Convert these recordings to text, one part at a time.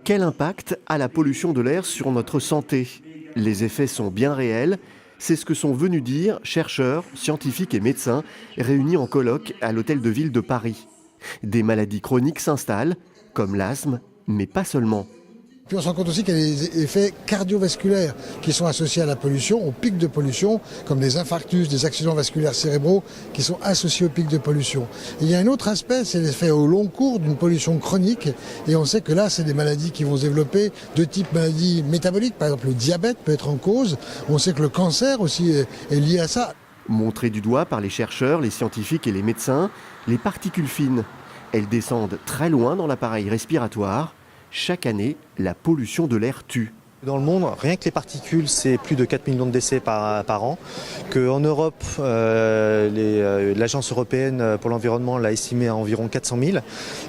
Quel impact a la pollution de l'air sur notre santé? Les effets sont bien réels. C'est ce que sont venus dire chercheurs, scientifiques et médecins réunis en colloque à l'Hôtel de Ville de Paris. Des maladies chroniques s'installent, comme l'asthme, mais pas seulement. Puis on se rend compte aussi qu'il y a des effets cardiovasculaires qui sont associés à la pollution, au pic de pollution, comme des infarctus, des accidents vasculaires cérébraux qui sont associés au pic de pollution. Et il y a un autre aspect, c'est l'effet au long cours d'une pollution chronique. Et on sait que là, c'est des maladies qui vont se développer de type maladie métabolique. Par exemple, le diabète peut être en cause. On sait que le cancer aussi est lié à ça. Montrées du doigt par les chercheurs, les scientifiques et les médecins, les particules fines. Elles descendent très loin dans l'appareil respiratoire. Chaque année, la pollution de l'air tue. Dans le monde, rien que les particules, c'est plus de 4 millions de décès par an. Qu'en Europe, l'Agence européenne pour l'environnement l'a estimé à environ 400 000.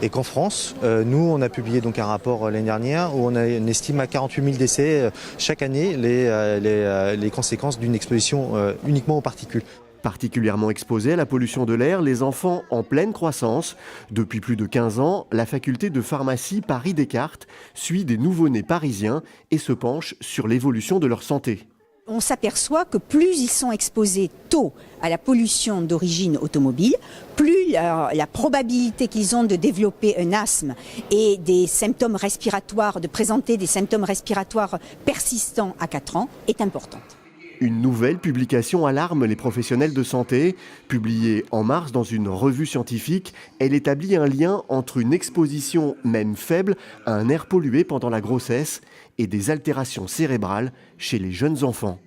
Et qu'en France, nous, on a publié donc un rapport l'année dernière où on estime à 48 000 décès chaque année les conséquences d'une exposition uniquement aux particules. Particulièrement exposés à la pollution de l'air, les enfants en pleine croissance. Depuis plus de 15 ans, la faculté de pharmacie Paris-Descartes suit des nouveau-nés parisiens et se penche sur l'évolution de leur santé. On s'aperçoit que plus ils sont exposés tôt à la pollution d'origine automobile, plus la probabilité qu'ils ont de développer un asthme et des symptômes respiratoires, de présenter des symptômes respiratoires persistants à 4 ans est importante. Une nouvelle publication alarme les professionnels de santé. Publiée en mars dans une revue scientifique, elle établit un lien entre une exposition, même faible, à un air pollué pendant la grossesse et des altérations cérébrales chez les jeunes enfants.